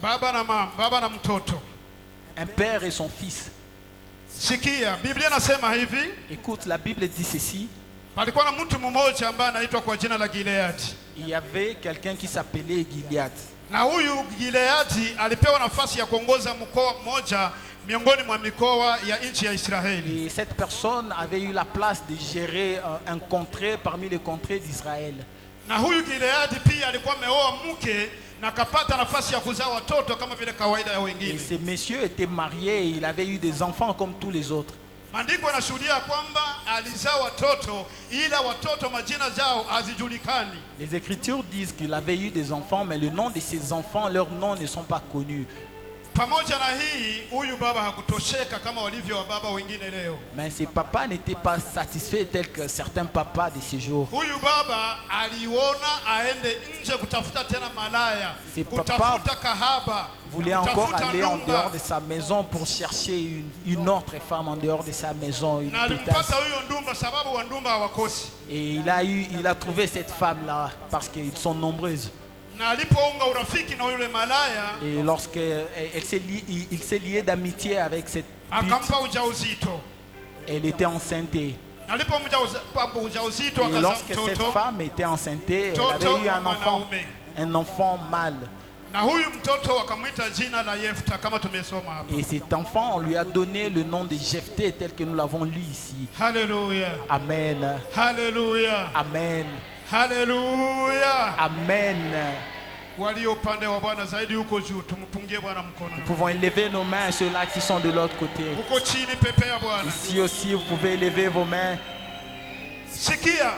baba na mama, baba na mtoto. Un père et son fils. Sikia, Biblia inasema hivi. Écoute, la Bible dit ceci. Palikuwa na mtu mmoja ambaye anaitwa kwa jina la Gileadi. Il y avait quelqu'un qui s'appelait Gilead. Na huyu Gileadi alipewa nafasi ya kuongoza mkoa mmoja miongoni mwa mikoa ya nchi ya Israeli. Et cette personne avait eu la place de gérer un contrée parmi les contrées d'Israël. Na huyu Gileadi pia alikuwa ameoa mke na kapata nafasi ya kuzaa watoto kama vile kawaida ya Et wengine. ce monsieur était marié et il avait eu des enfants comme tous les autres. Maandiko yanashuhudia kwamba alizaa watoto ila watoto majina zao hazijulikani. Les Écritures disent qu'il avait eu des enfants, mais le nom de ses enfants, leurs noms ne sont pas connus. Pamoja na hii, huyu baba hakutosheka kama walivyo wa baba wengine leo. Mais ses papas n'étaient pas satisfaits tels que certains papas de ces jours. Huyu baba aliona aende nje kutafuta tena malaya, Ses kutafuta kahaba, voulait encore kutafuta aller en ndumba. dehors de sa maison pour chercher une autre femme en dehors de sa maison, une Na pétasse. alimpata huyo ndumba sababu wa ndumba hawakosi. Et il a trouvé cette femme-là parce qu'ils sont nombreuses. Na alipounga urafiki na yule malaya, Et il s'est lié d'amitié avec cette petite, akampa ujauzito. elle était enceinte. Et Na alipompa ujauzito akazaa lorsque cette mtoto. femme était enceinte, elle avait eu un enfant mâle. Na huyu mtoto wakamwita jina la Yefta kama tumesoma hapa. Et cet enfant, on lui a donné le nom de Jephthé tel que nous l'avons lu ici. Haleluya. Amen. Haleluya. Amen. Haleluya. Amen. Walio upande wa Bwana zaidi huko juu tumpungie Bwana mkono. Nous pouvons élever nos mains à ceux-là qui sont de l'autre côté. Huko chini pepea Bwana. Ici aussi, vous pouvez élever vos mains. Sikia.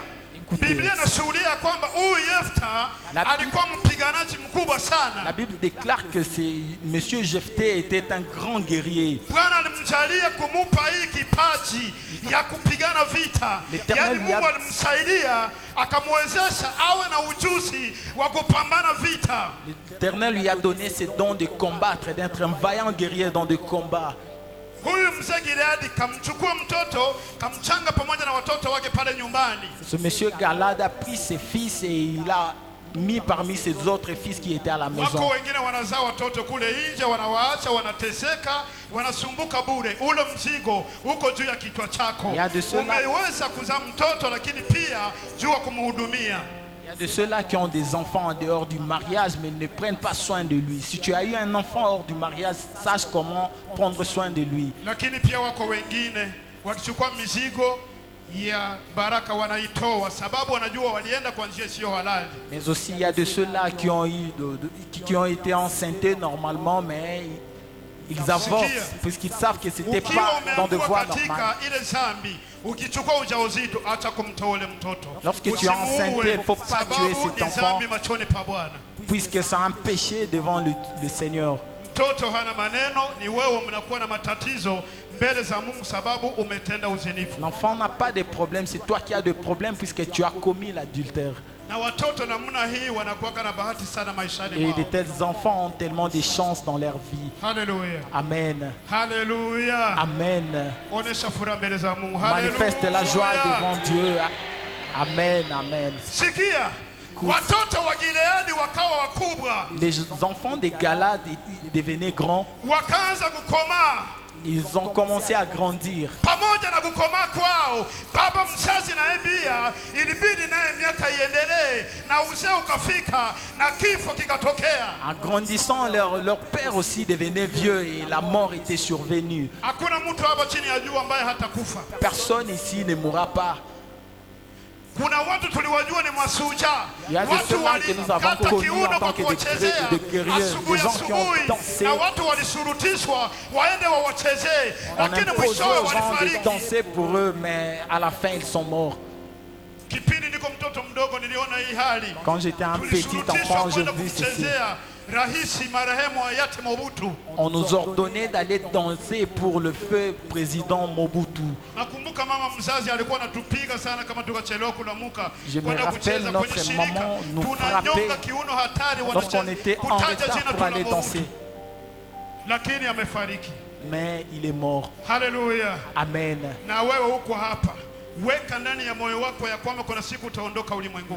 Biblia inashuhudia kwamba huyu Yefta alikuwa mpiganaji mkubwa sana. La Bible déclare que monsieur Jephthé était un grand guerrier. Bwana alimjalia kumupa hii kipaji ya kupigana vita. Yaani Mungu alimsaidia akamwezesha awe na ujuzi wa kupambana vita. L'Éternel lui a donné ce don de combattre, d'être un vaillant guerrier dans des combats. Huyu mzee Gileadi kamchukua mtoto kamchanga pamoja na watoto wake pale nyumbani. Ce monsieur Galad a pris ses fils et il a mis parmi ses autres fils qui étaient à la maison. Wako wengine wanazaa watoto kule nje, wanawaacha, wanateseka, wanasumbuka bure. Ule mzigo uko juu ya kichwa chako. Umeweza kuzaa mtoto lakini pia jua kumhudumia. Il y a de ceux-là qui ont des enfants en dehors du mariage mais ne prennent pas soin de lui. Si tu as eu un enfant hors du mariage, sache comment prendre soin de lui. Lakini pia wako wengine wakichukua mizigo ya baraka wanaitoa sababu wanajua walienda kwa njia sio halali. Mais aussi il y a de ceux-là qui ont eu qui ont été enceintés normalement mais ils avortent puisqu'ils savent que c'était pas dans de voie normale. Lorsque tu es enceinte, il ne faut pas tuer cet enfant puisque c'est un péché devant le Seigneur. L'enfant n'a pas de problème, c'est toi qui as des problèmes puisque tu as commis l'adultère. Et de tels enfants ont tellement de chance dans leur vie. Hallelujah. Amen. Hallelujah. Amen. Manifeste la joie devant Dieu. Amen. Amen. Les enfants de Galad devenaient grands. Ils ont commencé à grandir. En grandissant, leur père aussi devenait vieux et la mort était survenue. Personne ici ne mourra pas. Il y a de ceux-là que nous avons connus en tant que des guerriers, des gens qui ont dansé. On impose aux gens de danser pour eux, mais à la fin ils sont morts. Quand j'étais un petit enfant, j'ai vu ceci. On nous ordonnait d'aller danser pour le feu président Mobutu. Je me rappelle, notre maman nous frappait lorsqu'on était en retard pour aller danser. Mais il est mort. Hallelujah. Amen.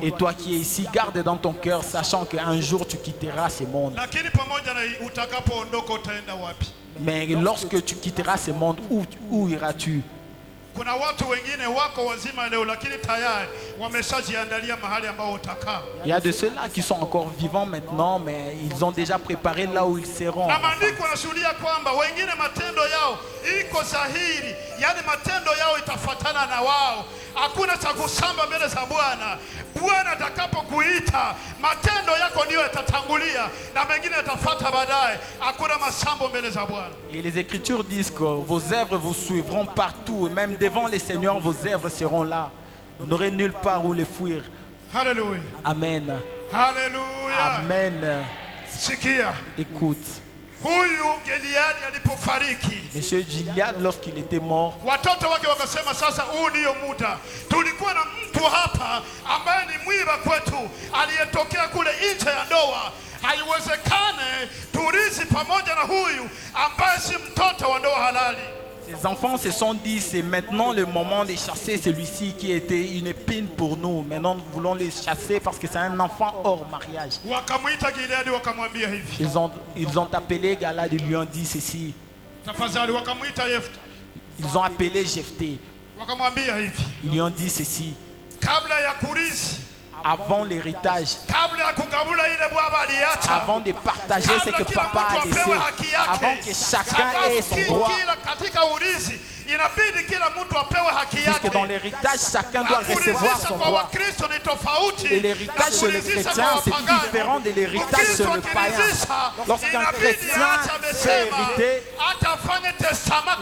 Et toi qui es ici, garde dans ton cœur, sachant qu'un jour tu quitteras ce monde. Mais lorsque tu quitteras ce monde, où iras-tu? Kuna watu wengine wako wazima leo lakini tayari wameshajiandalia mahali ambao utakaa. Il y a de ceux-là qui sont encore vivants maintenant, mais ils ont déjà préparé là où ils seront. Na maandiko yanashuhudia kwamba wengine matendo yao iko dhahiri, yani matendo yao itafuatana na wao. Hakuna cha kusamba mbele za Bwana. Bwana atakapokuita, matendo yako ndio yatatangulia na mengine yatafuata baadaye. Hakuna masambo mbele za Bwana. Et les Écritures disent que vos œuvres vous suivront partout, et même devant les seigneurs, vos œuvres seront là. Vous n'aurez nulle part où les fuir. Alléluia. Amen. Alléluia. Amen. Sikia. Écoute. Huyu Gileadi alipofariki, Monsieur Gilead, lorsqu'il était mort, watoto wake wakasema sasa huu ndio muda. Tulikuwa na mtu hapa ambaye ni mwiba kwetu aliyetokea kule nje ya ndoa. Haiwezekane turithi pamoja na huyu ambaye si mtoto wa ndoa halali. les enfants se sont dit, c'est maintenant le moment de chasser celui-ci qui était une épine pour nous. Maintenant, nous voulons les chasser parce que c'est un enfant hors mariage. Ils ont appelé Galad et lui ont dit ceci. Ils ont appelé Jephthé. Ils lui ont dit ceci. Avant l'héritage, avant de partager ce que papa a laissé, avant que chacun ait son droit, puisque dans l'héritage, chacun doit recevoir son droit. Et l'héritage chez les chrétiens, c'est différent de l'héritage chez le païen. Lorsqu'un chrétien fait hériter,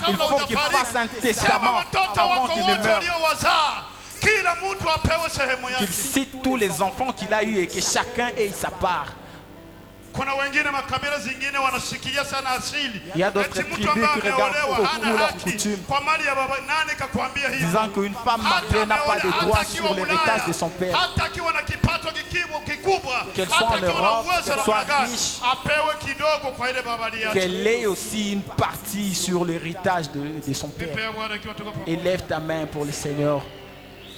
il faut qu'il fasse un testament avant qu'il ne meure. Qu'il cite tous les enfants qu'il a eus et que chacun ait sa part. Il y a d'autres tribus qui regardent beaucoup leurs coutumes, disant qu'une femme mariée n'a pas de droit sur l'héritage de son père. Qu'elle soit en Europe, qu'elle soit riche, qu'elle ait aussi une partie sur l'héritage de son père. Élève ta main pour le Seigneur.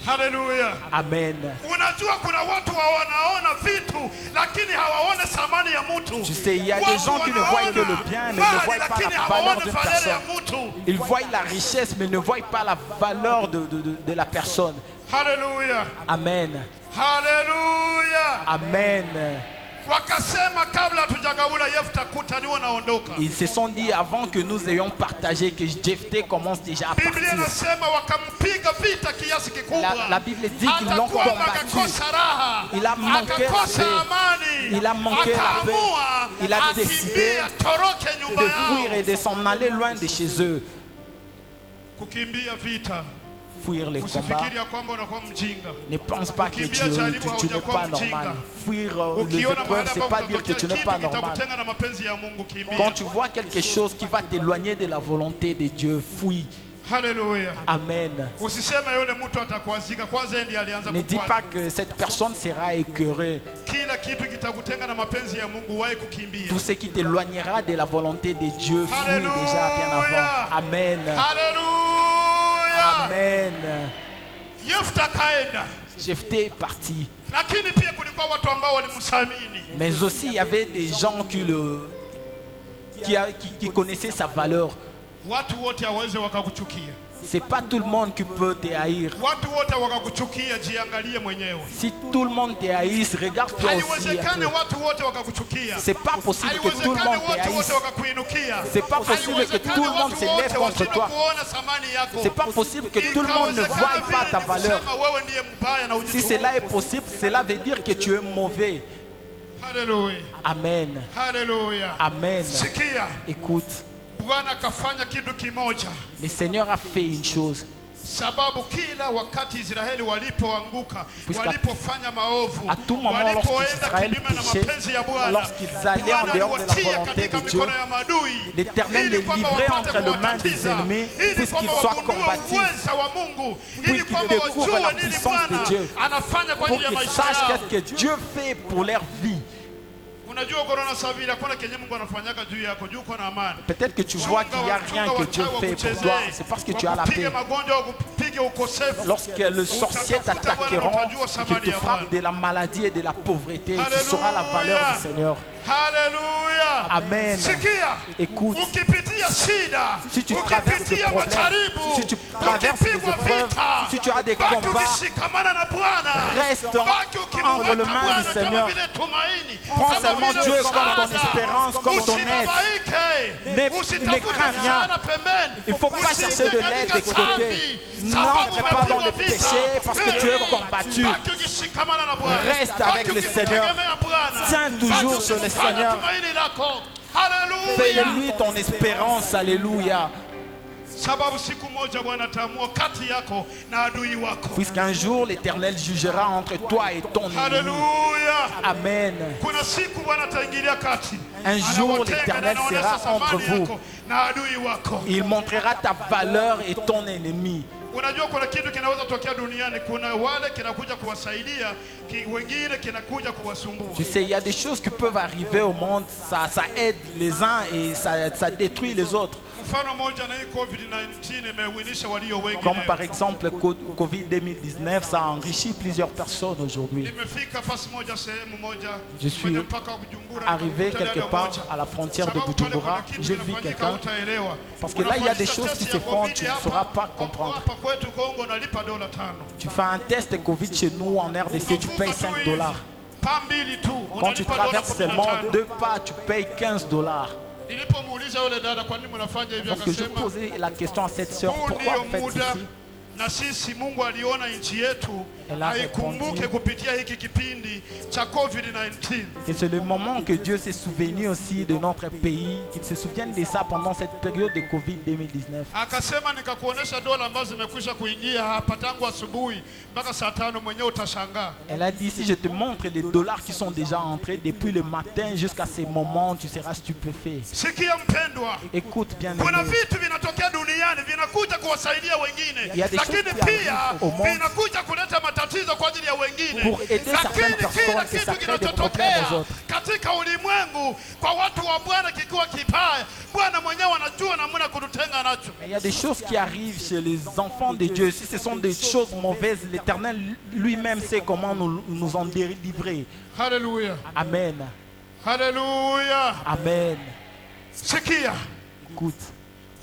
Alléluia. Amen. Tu sais, il y a des gens qui ne voient que le bien, mais ne voient pas la valeur d'une personne. Ils voient la richesse, mais ne voient pas la valeur de la personne. Alléluia. Amen. Alléluia. Amen. Ils se sont dit avant que nous ayons partagé que Jephthé commence déjà à partir. La Bible dit qu'ils l'ont combattu. Il a manqué la paix. Il a manqué la paix. Il a décidé de fuir et de s'en aller loin de chez eux. Fuir les combats. Ne pense pas que tu n'es pas normal. Fuir les épreuves, c'est pas dire que tu n'es pas normal. Quand tu vois quelque chose qui va t'éloigner de la volonté de Dieu, fuis. Alléluia. Amen. Ne dis pas que cette personne sera écœurée. Tout ce qui t'éloignera de la volonté de Dieu, fuis déjà bien avant. Amen. Amen. Jephthé est parti. Mais aussi il y avait des gens qui connaissaient sa valeur. C'est pas tout le monde qui peut te haïr. Si tout le monde te haïsse, regarde-toi aussi. C'est pas possible que tout le monde te haïsse. C'est pas possible que tout le monde se lève contre toi. C'est pas possible que tout le monde ne voie pas ta valeur. Si cela est possible, cela veut dire que tu es mauvais. Amen. Amen. Écoute. Le Seigneur a fait une chose. À tout moment, lorsqu'Israël péchait, lorsqu'ils allaient en dehors de la volonté de Dieu, l'Éternel les livrait entre les mains des ennemis, puisqu'ils soient combattus, puis qu'ils découvrent la puissance de Dieu, pour qu'ils sachent ce que Dieu fait pour leur vie. Peut-être que tu vois qu'il n'y a rien que Dieu fait pour toi. C'est parce que tu as la paix. Lorsque le sorcier t'attaqueront, qu'il te frappe de la maladie et de la pauvreté, tu sauras la valeur du Seigneur. Alléluia. Amen. Écoute, si tu traverses des problèmes, si tu traverses des épreuves, si tu as des combats, reste entre les mains du Seigneur. Prends seulement Dieu comme ton espérance, comme ton aide. Ne crains rien. Il ne faut pas chercher de l'aide de côté. N'entre pas dans le péché parce que tu es combattu. Reste avec le Seigneur. Tiens toujours sur le Seigneur. Fais-lui ton espérance. Alléluia. Puisqu'un jour l'Éternel jugera entre toi et ton ennemi. Amen. Un jour l'Éternel sera entre vous. Il montrera ta valeur et ton ennemi. Tu sais, il y a des choses qui peuvent arriver au monde, ça aide les uns et ça détruit les autres. Comme par exemple Covid-2019, ça a enrichi plusieurs personnes aujourd'hui. Je suis arrivé quelque part à la frontière de Bujumbura, j'ai vu quelqu'un, parce que là il y a des choses qui se font, tu ne sauras pas comprendre. Tu fais un test Covid chez nous en RDC, tu payes $5. Quand tu traverses seulement 2 pas, tu payes $15. Lorsque je posais la question à cette sœur, pourquoi en fait ceci? Elle a répondu que c'est le moment que Dieu s'est souvenu aussi de notre pays, qu'il se souvienne de ça pendant cette période de Covid-2019. Elle a dit, si je te montre les dollars qui sont déjà entrés depuis le matin jusqu'à ces moments, tu seras stupéfait. Écoute bien, il y a des choses qui arrivent au monde pour aider certaines personnes et ça crée des problèmes aux autres. Il y a des choses qui arrivent chez les enfants de Dieu. Si ce sont des choses mauvaises, l'Éternel lui-même sait comment nous en délivrer. Alléluia. Amen. Alléluia. Amen. Écoute.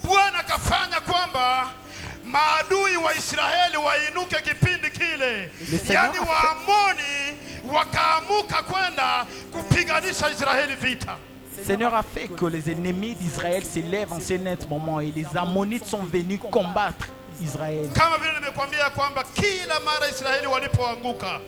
Bwana kafanya kwamba maadui wa Israeli wainuke kipindi kile, yani Waamoni wakaamuka kwenda kupiganisha Israeli vita. Le Seigneur a fait que les ennemis d'Israël s'élèvent en ce net moment et les Ammonites sont venus combattre Israël. Kama vile nimekwambia kwamba kila mara Israeli walipoanguka,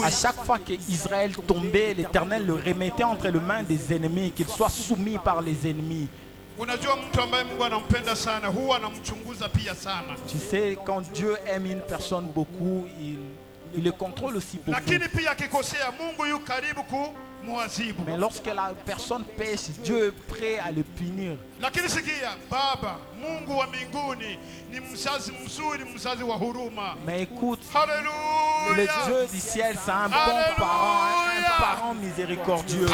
à chaque fois qu'Israël tombait, l'Éternel le remettait entre les mains des ennemis, qu'il soit soumis par les ennemis. Tu sais, quand Dieu aime une personne beaucoup, il le contrôle aussi beaucoup. Mais lorsque la personne pêche, Dieu est prêt à le punir. Mais écoute, le Dieu du ciel, c'est un bon parent, un parent miséricordieux.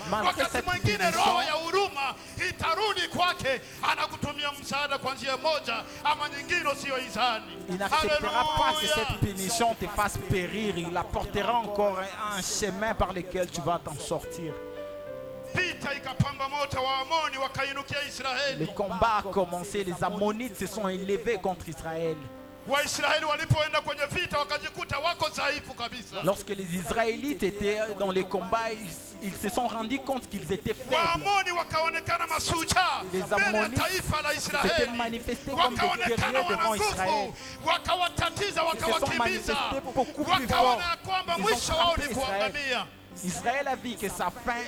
Malgré cette punition, il n'acceptera pas que cette punition te fasse périr. Il apportera encore un chemin par lequel tu vas t'en sortir. Le combat a commencé, les Ammonites se sont élevés contre Israël. Lorsque les Israélites étaient dans les combats, ils se sont rendus compte qu'ils étaient faibles. Les Ammonites s'étaient manifestés comme des guerriers devant Israël. Ils se sont manifestés beaucoup plus forts. Ils ont frappé Israël. Israël a vu que sa fin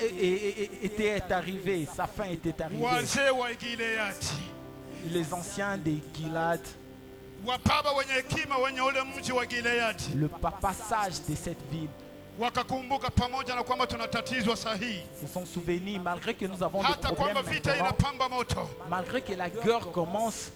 était arrivée. Sa fin était arrivée. Les anciens de Gilad, le papa sage de cette ville, se sont souvenus, malgré que nous avons des problèmes maintenant, malgré que la guerre commence,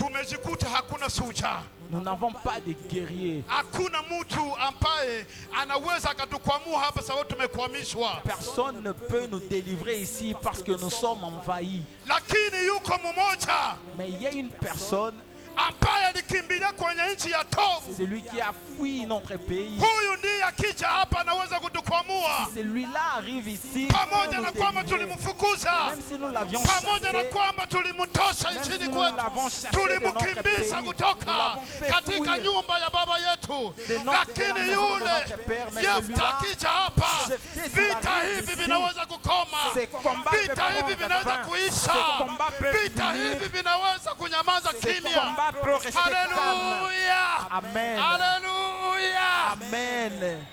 tumejikuta hakuna suja. Nous n'avons pas de guerriers. Hakuna mtu ambaye anaweza akatukwamua hapa sababu tumekwamishwa. Personne ne peut nous délivrer ici parce que nous sommes envahis. Lakini yuko mmoja. Mais il y a une personne, ambaye alikimbilia kwenye nchi ya Tobu. Celui qui a fui notre pays. Huyu ndiye akija hapa anaweza kutukwamua. Celui-là arrive ici. Pamoja na kwamba tulimfukuza. Même si nous l'avions pamoja na kwamba tulimtosha nchini kwetu. Tulimkimbiza kutoka katika nyumba ya baba yetu. Lakini yule Yefta akija hapa, vita hivi vinaweza kukoma. Vita hivi vinaweza kuisha. Vita hivi vinaweza kunyamaza kimya. Hallelujah. Amen. Hallelujah. Amen.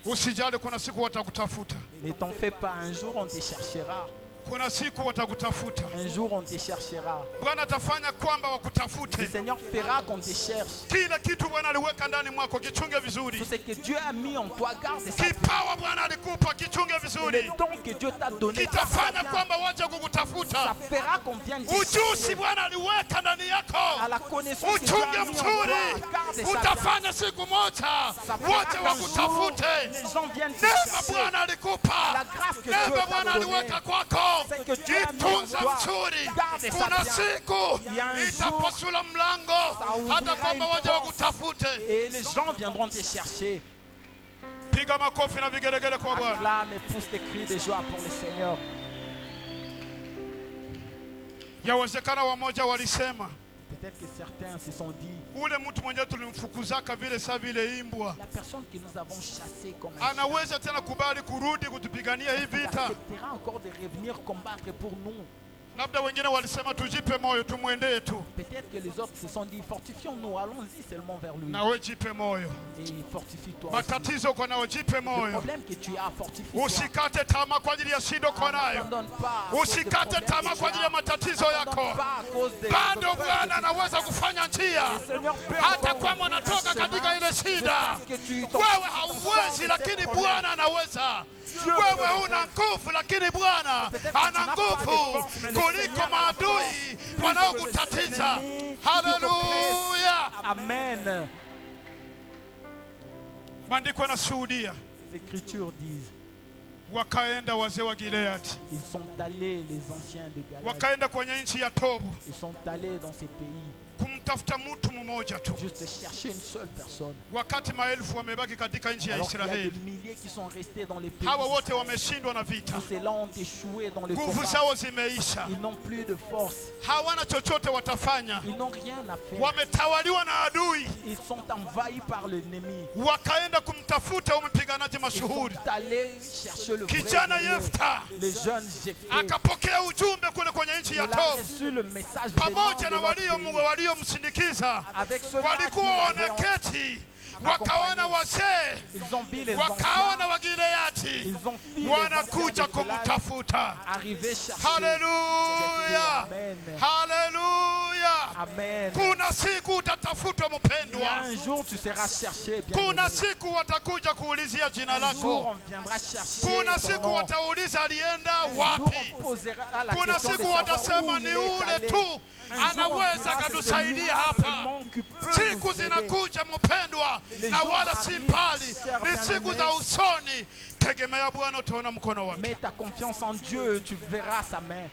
Usijali, kuna siku watakutafuta. Ne t'en fais pas, un jour on te cherchera. Kuna siku watakutafuta. Un jour on te cherchera. Bwana atafanya kwamba wakutafute. Le Seigneur fera qu'on te cherche. Kila kitu Bwana aliweka ndani mwako kichunge vizuri. Tout ce que Dieu a mis en toi, garde ça. Kipawa Bwana alikupa kichunge vizuri. Le don que Dieu t'a donné, kitafanya kwamba waje kukutafuta. Ça fera qu'on vienne te chercher. Ujuzi Bwana aliweka ndani yako. À la connaissance que Dieu a uchunge mis en mzuri. toi, garde ça. Utafanya siku moja wote wakutafute. Les gens viennent te neema chercher. Bwana alikupa. La grâce que neema Dieu Bwana t'a donnée. aliweka kwako. C'est que Dieu a mis en Tunza toi. mzuri. Garde ça Kuna bien. siku Il y a un jour, itapasula mlango hata kwamba waje wakutafute. Et les gens viendront te chercher. Piga makofi na vigelegele kwa Bwana. Acclame et pousse des cris de joie pour le Seigneur. Yawezekana wamoja walisema Peut-être que certains se sont dit, ule mtu mwenyewe tulimfukuzaka vile saa vile imbwa la personne que nous avons chassée comme un anaweza tena kubali kurudi kutupigania hii chien, vita. acceptera encore de revenir combattre pour nous. Labda wengine walisema tujipe moyo tumwendee tu. Peut-être que les autres se sont dit, fortifions-nous, allons-y seulement vers lui. Na wewe jipe moyo. Et fortifie-toi aussi. Matatizo kwa nao jipe Le moyo. problème que tu as, fortifie-toi. Usikate tamaa kwa ajili ya shida uko nayo. N'abandonne pas à cause des Usikate problèmes tamaa que kwa tu ajili ya as. matatizo N'abandonne yako. pas à cause des Bado peurs Bwana que tu as. anaweza kufanya njia. Seigneur peut Hata encore kama unatoka katika ile shida. que tu Wewe hauwezi lakini Bwana anaweza. Wewe huna nguvu lakini Bwana ana nguvu kuliko maadui wanaokutatiza. Haleluya. Amen. Maandiko yanashuhudia Les Écritures disent, wakaenda wazee wa Gileadi, ils sont allés, les anciens de Galade, wakaenda kwenye nchi ya Tobu ils sont allés dans ces pays, kumtafuta mtu mmoja tu, juste chercher une seule personne. wakati maelfu wamebaki katika nchi ya Alors qu'il y a des Israeli. milliers qui sont restés dans les pays. Hawa wote wameshindwa na vita, Tous ceux-là ont échoué dans le nguvu combat. zao zimeisha, Ils n'ont plus de force. hawana chochote watafanya, Ils n'ont rien à faire. wametawaliwa na adui. Ils sont envahis par l'ennemi. Wakaenda kumtafuta huyo mpiganaji Ils mashuhuri, sont allés chercher le vrai kijana guerrier, Yefta. le jeune Jephthé. Akapokea ujumbe kule kwenye nchi Il ya a Tobu, reçu le message pamoja na venant de notre pays. waliomsindikiza. Avec ceux-là qui Walikuwa l'avaient wanaketi, wakaona wazee, Ils ont vu les wakaona enfants. Wagileadi Ils ont vu les wanakuja anciens de Galade kumtafuta. arriver chercher. Haleluya, Amen. haleluya. Amen. Kuna siku utatafutwa Il y a mpendwa, un jour tu seras cherché. kuna siku watakuja kuulizia jina Un jour lako, on viendra chercher kuna ton siku nom. watauliza alienda Un jour wapi, on posera la kuna question de siku savoir où watasema il ni est ule allé. tu Un jour on anaweza dira, c'est akatusaidia celui-là hapa. seulement qui peut Siku nous aider. zinakuja mpendwa, Les na jours wala si arrivent, mbali, chers ni siku bien-aimés. za usoni. Tegemea Bwana, utaona mkono wake. Mets ta confiance en Dieu, tu verras sa main.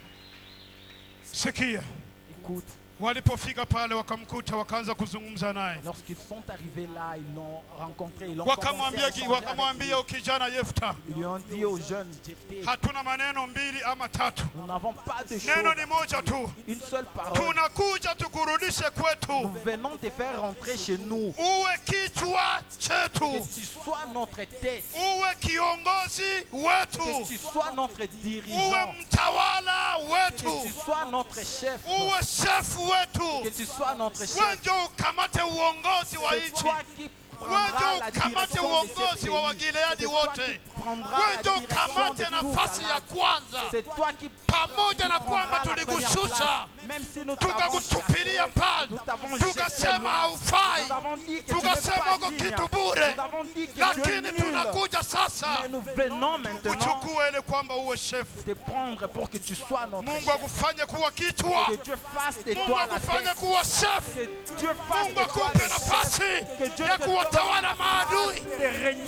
Sikia, Écoute, walipofika pale wakamkuta, wakaanza kuzungumza naye, lorsqu'ils sont arrivés là, ils l'ont rencontré, ils l'ont commencé à wakamwambia échanger avec lui. wakamwambia kijana Yefta, Ils lui ont dit au jeune Jephthé, hatuna maneno mbili ama tatu, nous n'avons pas de neno chose, ni moja tu, une seule parole. tunakuja tukurudishe Nous kwetu, venons te faire rentrer chez nous. uwe kichwa Que chetu, tu sois notre tête, uwe kiongozi que wetu, tu sois notre uwe dirigeant, mtawala que tu wetu, sois notre chef, uwe shefu que wetu. tu sois notre chef. Wewe ndio ukamate uongozi wa C'est nchi. toi qui Wewe prendras ndio la ukamate direction de uongozi ce wa pays. Wagileadi C'est toi wote. qui prendras Wewe la ndio direction de ukamate tout nafasi ya Galade. kwanza, C'est toi qui pamoja na kwamba prendras la première tulikushusha, place. Même si nous tukakutupilia mbali, tukasema haufai, tukasema uko kitu bure, lakini tunakuja sasa kuchukua ile kwamba uwe chef. Mungu akufanye kuwa kichwa, Mungu akufanye kuwa chef, Mungu akupe nafasi ya kuwatawala maadui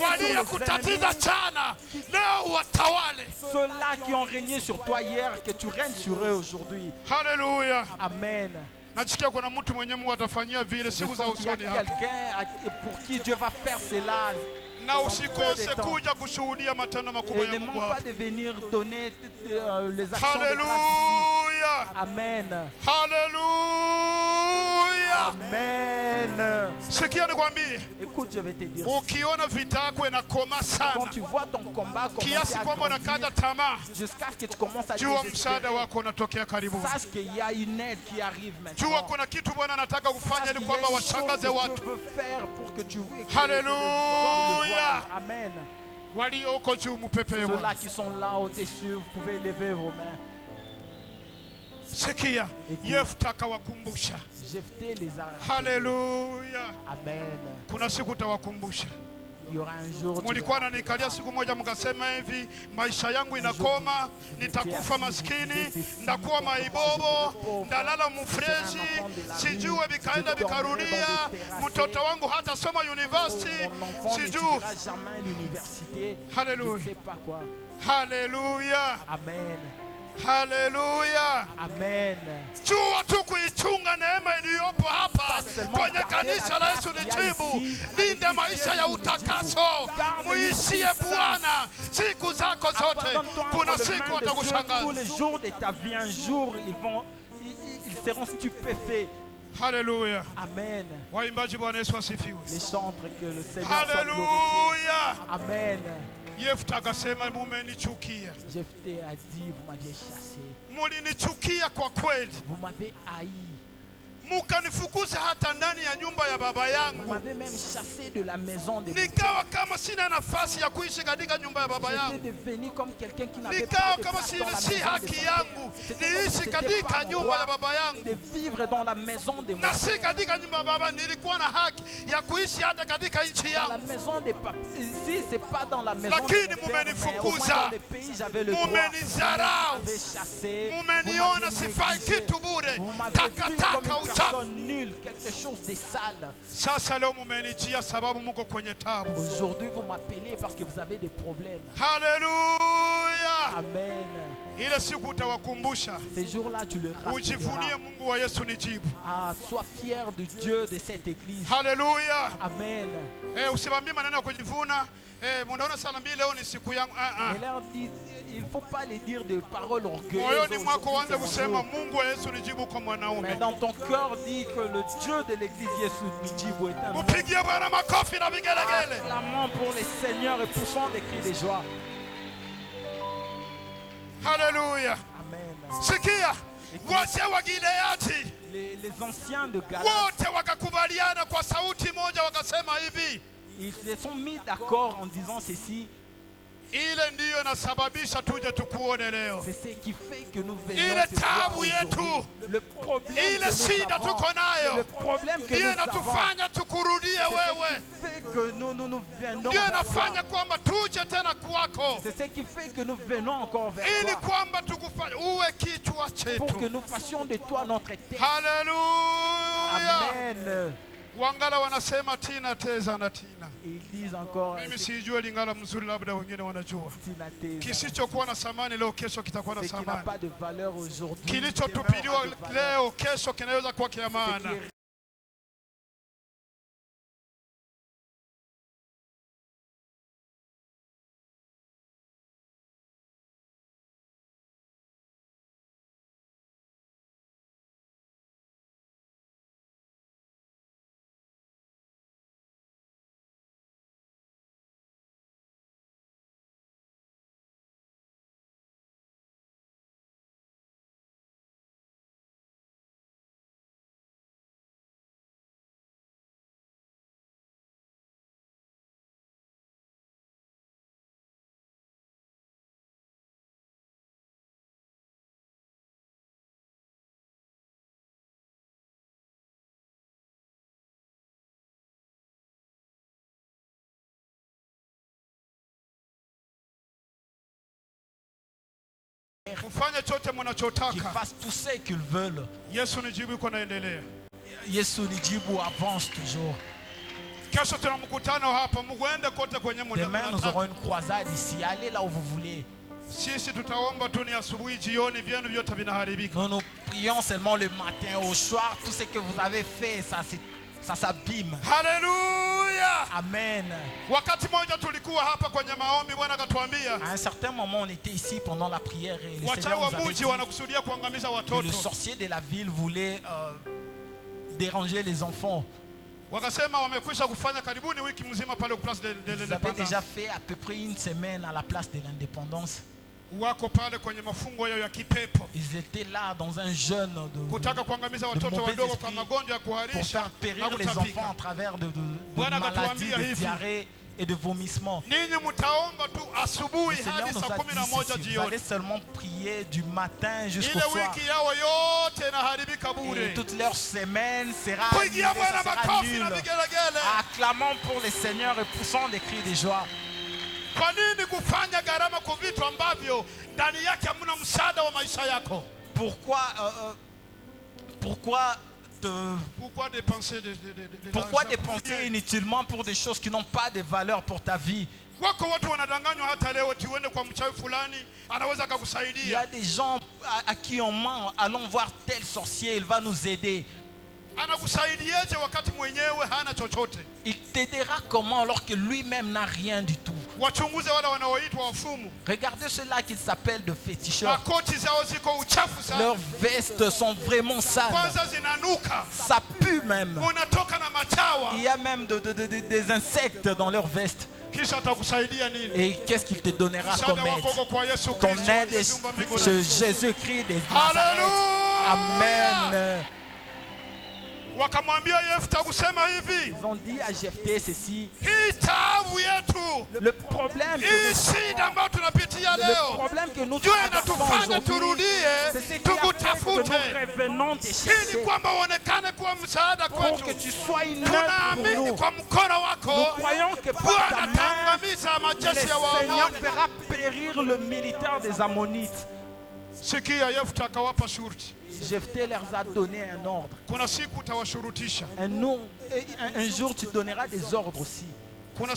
waliokutatiza jana, leo watawale. Ceux-là qui ont régné sur toi hier, que tu règnes sur eux aujourd'hui. Hallelujah. Amen. Nasikia kuna mtu mwenye Mungu atafanyia vile siku za usoni hapa. Quelqu'un pour qui Dieu va faire cela. Na usikose kuja kushuhudia matendo makubwa ya Mungu. Ne manque pas de venir donner les actions de grâce. Hallelujah. Amen. Hallelujah. Amen. Sikia nikwambie. Écoute, je vais te dire. Ukiona vita yako inakoma sana, quand tu vois ton combat kiasi kwamba unakata tamaa, jusqu'à ce que tu commences à jua msaada wako unatokea karibu. Sache qu'il y a une aide qui arrive maintenant. Jua kuna kitu Bwana anataka kufanya ili kwamba washangaze watu. Hallelujah. Amen. Walio huko juu mpepe. Ceux-là qui sont là au-dessus, vous pouvez lever vos mains. Sikia, Yefta akawakumbusha. Jephthé les a. Hallelujah. Amen. Kuna siku utawakumbusha. Il y aura un jour. Mulikuwa nanikalia siku moja mkasema hivi, maisha yangu inakoma, nitakufa maskini, ndakuwa maibobo, ndalala mufreshi, sijue vikaenda vikarudia, mtoto wangu hata soma university, sijue. Hallelujah. Hallelujah. Amen. Hallelujah. Amen. Jua tu kuichunga neema iliyopo hapa kwenye kanisa la Yesu Nijibu. Linda maisha ya utakaso, muishie Bwana siku zako zote. Kuna siku watakushangaza. Tous les jours de ta vie, un jour ils seront stupéfaits. Hallelujah. Amen. Waimbaji, Bwana Yesu asifiwe. Les chantres que le Seigneur. Hallelujah. Amen. Yefta akasema mumenichukia. Jephthé a dit, vous m'aviez chassé. Mulinichukia kwa kweli. Vous m'avez haï. Mukanifukuza hata ndani ya nyumba ya baba yangu. Vous m'avez même chassé de la maison de. Nikawa kama sina nafasi ya kuishi katika nyumba ya baba yangu. J'étais devenu comme quelqu'un qui n'avait Nikawa pas de kama place dans la maison si haki yangu niishi katika nyumba ya baba yangu. de vivre dans la maison de mon na si katika nyumba ya baba nilikuwa na haki ya kuishi hata katika nchi dans yangu. la maison des papas. Ici, c'est pas dans la maison Lakini de mon père, mais au moins mumenifukuza. dans le pays, j'avais le droit. Mumenizarau. Vous m'avez chassé. Mumeniona sifai kitu bure. Vous m'avez vu comme Takataka une uchafu. personne nulle, quelque chose de sale. Sasa leo mumenijia sababu muko kwenye tabu. Aujourd'hui, vous m'appelez parce que vous avez des problèmes. Hallelujah. Amen. Ile siku utawakumbusha. Ces jours-là, tu le Ujivunie rappelleras. Mungu wa Yesu Nijibu. Ah, sois fier de Dieu, de cette église. Hallelujah. Amen. Usimwambie maneno ya kujivuna. Munaona sana mimi leo ni siku yangu. Et leur dit, il ne faut pas les dire de paroles orgueilleuses. Moyoni mwako Aujourd'hui, uanze c'est mon kusema jour. Mungu wa Yesu Nijibu kwa mwanaume. Mais dans ton cœur, dis que le Dieu de l'église Yesu Nijibu est un homme. Mupigie Bwana makofi na vigelegele. Acclamons pour les seigneurs et poussons des cris de joie. Hallelujah. Amen. Sikia, wazee wa Gileadi Les anciens de Galate, wote wakakubaliana kwa sauti moja wakasema hivi, ils se sont mis d'accord en disant ceci. ile ndiyo inasababisha tuje tukuone leo. C'est ce qui fait que nous venons Ile te voir tabu aujourd'hui. yetu, Le problème ile que nous shida avons, tuko nayo, le problème que ndiyo nous avons, inatufanya tukurudie wewe, fait que nous venons ndiyo vers inafanya toi. kwamba tuje tena kwako, C'est ce qui fait que nous venons encore vers ili toi. kwamba tukufanye uwe kichwa Pour que chetu. nous fassions de toi notre tête. Haleluya. Amen. Wangala wanasema tina teza na tina. Et ils disent encore, Mimi sijui Lingala mzuri, labda wengine wanajua. Tina Teza. Kisichokuwa na samani leo, kesho kitakuwa na Ce qui n'a samani. pas de valeur aujourd'hui. Kilichotupiliwa demeure de valeur. leo, kesho kinaweza kuwa kia Ce qui maana. est qu'ils fassent tout ce qu'ils veulent. Yesu Nijibu avance toujours. Demain, nous aurons une croisade ici. Allez là où vous voulez. Nous nous prions seulement le matin, au soir. Tout ce que vous avez fait, ça s'abîme. Alléluia. Amen. À un certain moment, on était ici pendant la prière et le Seigneur nous avait dit que le sorcier de la ville voulait déranger les enfants. Ils avaient déjà fait à peu près une semaine à la place de l'indépendance. Ils étaient là dans un jeûne de mauvais esprit pour faire périr les enfants à travers de maladies, de diarrhée et de vomissements. Le Seigneur nous a dit ceci: vous allez seulement prier du matin jusqu'au soir. Et toute leur semaine sera nulle. Acclamons pour le Seigneur et poussons des cris de joie. Pourquoi dépenser inutilement pour des choses qui n'ont pas de valeur pour ta vie? Il y a des gens à qui on ment. Allons voir tel sorcier, il va nous aider. Il t'aidera comment alors que lui-même n'a rien du tout? Regardez ceux-là qui s'appellent de féticheurs. Leurs vestes sont vraiment sales. Ça pue même. Il y a même des insectes dans leurs vestes. Et qu'est-ce qu'il te donnera comme aide? Ton aide est Jésus-Christ des Nazareth. Amen. Ils ont dit à Jephthé ceci: le problème que nous traversons aujourd'hui, c'est ce qui a fait que nous revenons te chercher pour que tu sois une œuvre pour nous. Nous croyons que par ta main, le Seigneur fera périr le militaire des Ammonites. Jephthé leur a donné un ordre. Un jour tu donneras des ordres aussi. Un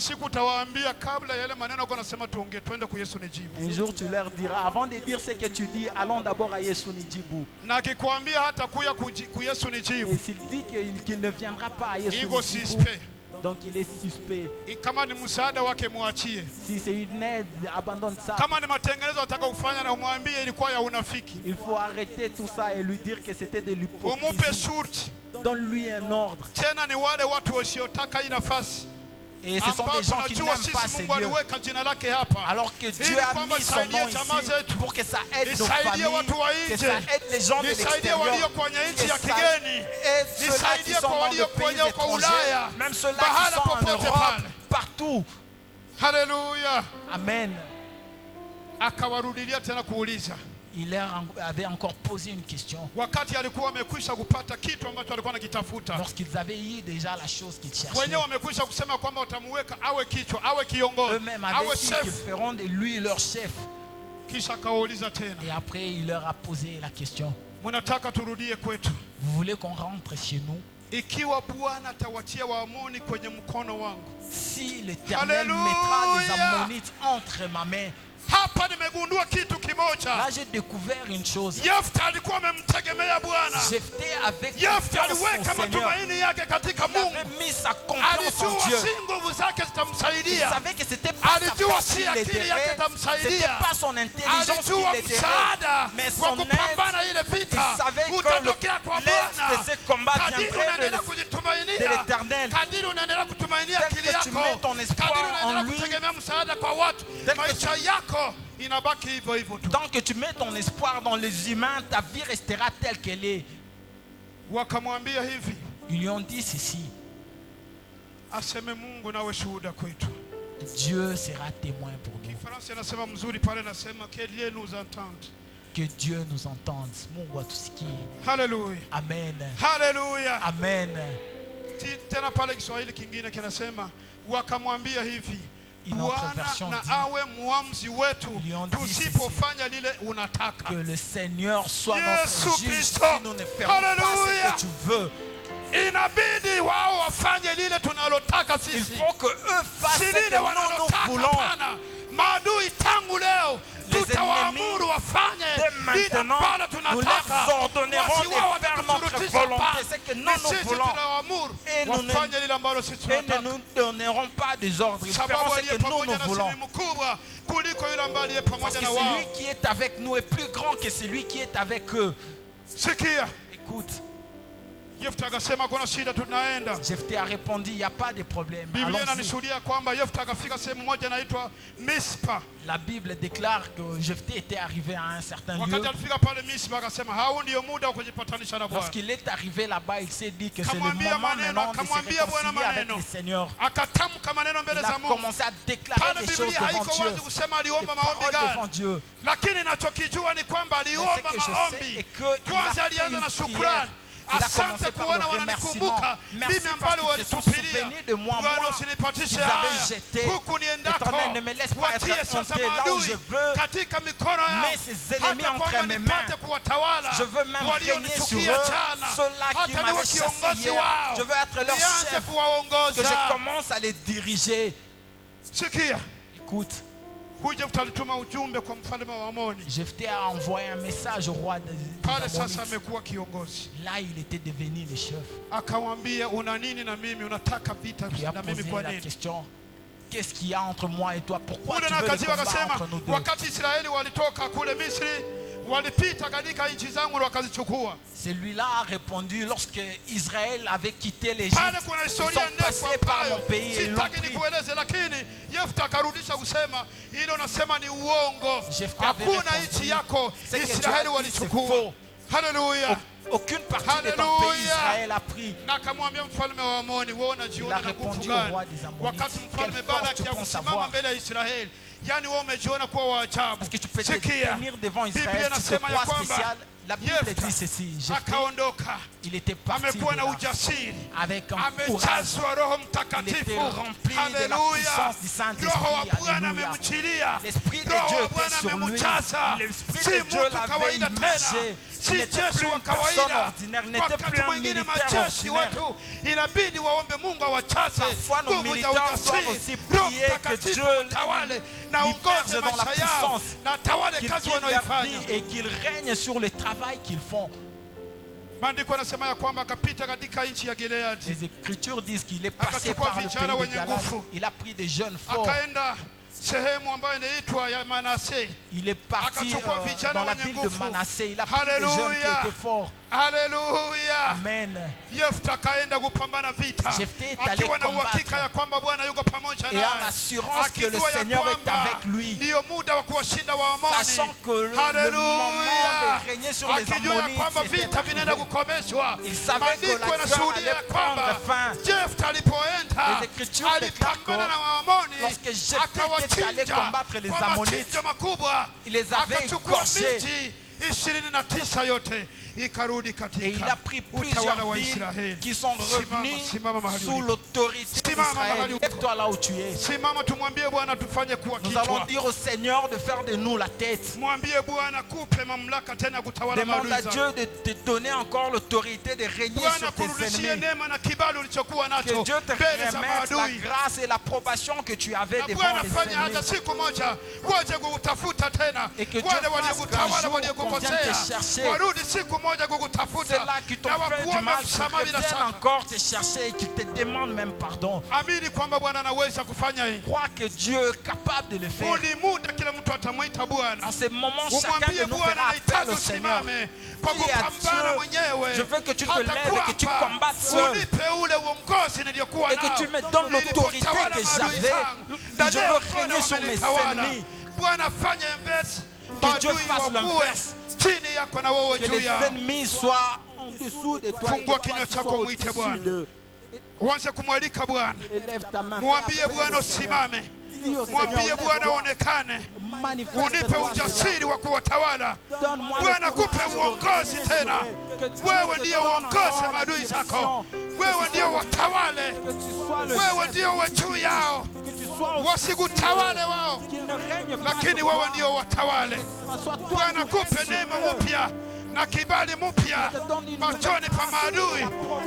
jour tu leur diras, avant de dire ce que tu dis, allons d'abord à Yesu Nijibu. Et s'il dit qu'il ne viendra pas à Yesu Nijibu, donc il est suspect. Si c'est une aide, abandonne ça. Il faut arrêter tout ça et lui dire que c'était de l'hypocrisie. Donne-lui un ordre. Et ce sont des gens qui n'aiment pas ces lieux. Alors que Dieu a mis son nom ici pour que ça aide nos familles, que ça aide les gens de l'extérieur, que ça aide ceux-là qui sont dans le pays étranger, même ceux-là qui sont en Europe, partout. Alléluia. Amen. Il leur avait encore posé une question. Lorsqu'ils avaient eu déjà la chose qu'ils cherchaient. Eux-mêmes avaient dit qu'ils feront de lui leur chef. Et après il leur a posé la question: vous voulez qu'on rentre chez nous? Si l'Éternel mettra les Ammonites entre ma main. Là j'ai découvert une chose. Jephthé avait confiance au Seigneur. Il avait mis sa confiance en Dieu. Il savait que c'était pas sa force qui l'aiderait, c'était pas son intelligence qui l'aiderait, mais son aide. Il savait que l'aide de ce combat viendrait de l'Éternel. Tel que tu mets ton espoir en lui, tant que tu mets ton espoir dans les humains, ta vie restera telle qu'elle est. Ils lui ont dit ceci: Dieu sera témoin pour nous. Que Dieu nous entende. Mungu atusikie. Hallelujah. Amen. Hallelujah. Amen. Tena pale Kiswahili kingine kinasema wakamwambia hivi, Une autre version dit, ils lui ont dit ceci, que le Seigneur soit notre juge si nous ne faisons pas ce que tu veux. Il faut que eux fassent ce que nous voulons. Les ennemis, dès maintenant, nous leur ordonnerons de faire notre volonté, c'est que nous voulons, et nous ne nous donnerons pas des ordres, nous ferons ce que nous voulons. Parce que celui qui est avec nous est plus grand que celui qui est avec eux. Écoute. Jephthé a répondu, il n'y a pas de problème. La Bible déclare que Jephthé était arrivé à un certain lieu. Lorsqu'il est arrivé là-bas, il s'est dit que c'est le moment maintenant de se réconcilier avec le Seigneur. Il a commencé à déclarer des choses devant Dieu, des paroles devant Dieu. Mais ce que je sais est qu'il a fait une prière. Il a commencé par le remerciement. Merci parce qu'ils se sont souvenus de moi. Moi, ils avaient jeté. Éternel, ne me laisse pas être honteux là où je veux. Mais ces ennemis entre mes mains. Je veux même régner sur eux. Ceux-là qui m'avaient chassé hier. Je veux être leur chef. Que je commence à les diriger. Écoute. Jephthé a envoyé un message au roi des Ammonites. Là, il était devenu le chef. Il a posé la question, qu'est-ce qu'il y a entre moi et toi? Pourquoi tu veux le combat entre nous deux? Celui-là a répondu, lorsque Israël avait quitté l'Égypte, ils sont passés par mon pays et l'ont pris. Jephthé avait répondu, c'est que Dieu a dit, c'est faux. Aucune partie de ton pays Israël a pris. Il a répondu au roi des Ammonites, quelle force tu penses avoir? Parce que tu peux te tenir devant Israël, tu te crois spécial. La Bible dit ceci, il était parti avec un courage, il était rempli de la puissance du Saint-Esprit, alléluia. L'Esprit de Dieu était sur lui, l'Esprit de Dieu l'avait immergé. Il n'était plus une personne ordinaire, il n'était plus un militaire ordinaire. Parfois nos militaires doivent aussi prier que Dieu l'immerge dans la puissance, qu'il guide leur vie et qu'il règne sur le travail qu'ils font. Les Écritures disent qu'il est passé par le pays de Galade. Il a pris des jeunes forts. Il est parti dans la ville de Manassé. Il a pris des jeunes qui étaient forts. Alléluia. Amen. Jephthé est allé combattre et a l'assurance que le Seigneur est avec lui, sachant que le moment de régner sur les Ammonites était arrivé. Il savait que la guerre allait prendre fin. Les Écritures déclarent que lorsque Jephthé était allé combattre les Ammonites, il les avait égorgés. Et il a pris plusieurs villes qui sont revenues sous l'autorité d'Israël. Lève-toi là où tu es. Nous allons dire au Seigneur de faire de nous la tête. Demande à Dieu de te donner encore l'autorité de régner sur tes ennemis. Que Dieu te remette la grâce et l'approbation que tu avais devant les ennemis. Et que Dieu fasse qu'un jour qu'on vienne te chercher. C'est là qu'ils t'ont fait du mal, qu'ils viennent encore te chercher et qu'ils te demandent même pardon. Crois que Dieu est capable de le faire. En ce moment, chacun de nous fera appel au Seigneur. Dis à Dieu, je veux que tu te lèves et que tu combattes seul. Et que tu me donnes l'autorité que j'avais. Je veux régner sur mes ennemis. Que Dieu fasse l'inverse. Que les ennemis soient en dessous de toi. Élève ta main. Mwambie Bwana onekane, unipe ujasiri wa kuwatawala. Bwana kupe uongozi tena. Wewe ndiye uongoze maadui zako. Wewe ndiye watawale. Wewe ndiye wa juu yao. wasikutawale wao, lakini wewe ndio watawale. Bwana, kupe neema mpya na kibali mpya machoni pa maadui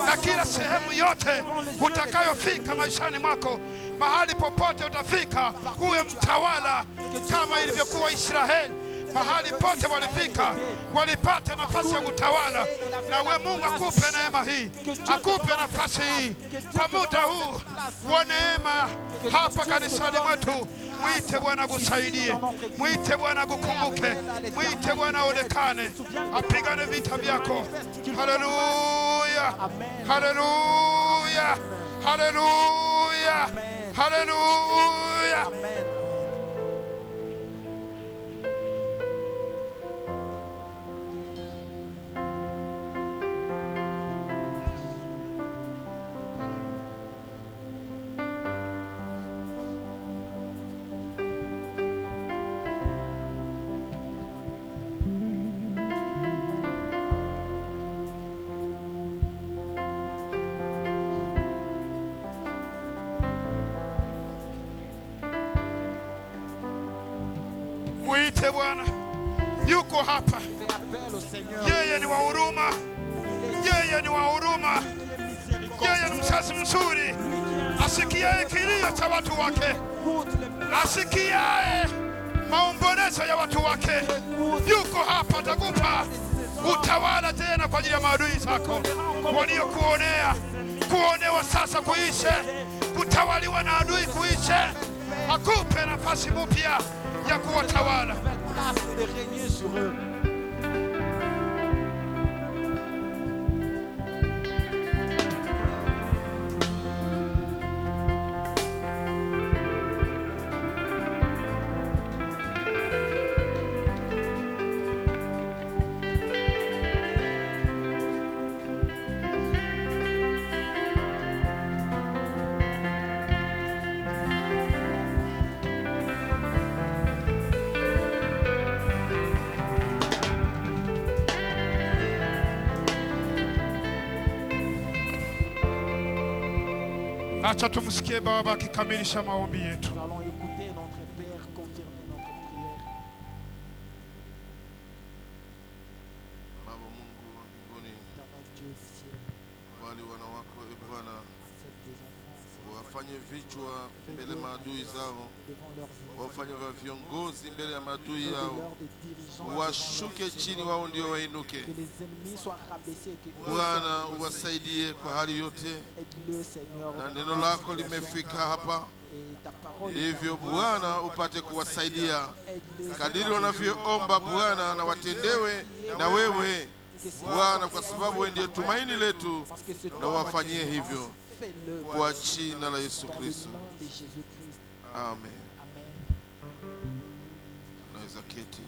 na kila sehemu yote utakayofika maishani mwako. Mahali popote utafika, uwe mtawala kama ilivyokuwa Israeli. Mahali pote walifika, walipata nafasi ya kutawala. Na we Mungu akupe neema hii, akupe nafasi hii kwa muda huu wa neema hapa kanisani mwetu. Mwite Bwana kusaidie, mwite Bwana kukumbuke, mwite Bwana onekane, apigane vita vyako. Haleluya, haleluya, haleluya, haleluya. Mwite Bwana, yuko hapa. Yeye ni wa huruma, yeye ni wa huruma, yeye ni mzazi mzuri, asikiaye kilio cha watu wake, asikiaye maombolezo ya watu wake. Yuko hapa, atakupa utawala tena kwa ajili ya maadui zako waliokuonea. Kuonewa sasa kuishe, kutawaliwa na adui kuishe. Akupe nafasi mpya ya kuwatawala. Acha tumsikie Baba akikamilisha maombi yetu. Baba Mungu wa mbinguni, wali wana wako Bwana, wafanye vichwa mbele maadui zao, wafanye viongozi mbele ya maadui yao, washuke chini, wao ndio wainuke. Bwana, uwasaidie kwa hali yote, na neno lako limefika hapa, hivyo Bwana upate kuwasaidia kadiri wanavyoomba Bwana, na watendewe na wewe Bwana, kwa sababu wewe ndiye tumaini letu, na wafanyie hivyo kwa jina la Yesu Kristo. Amen. Naweza keti.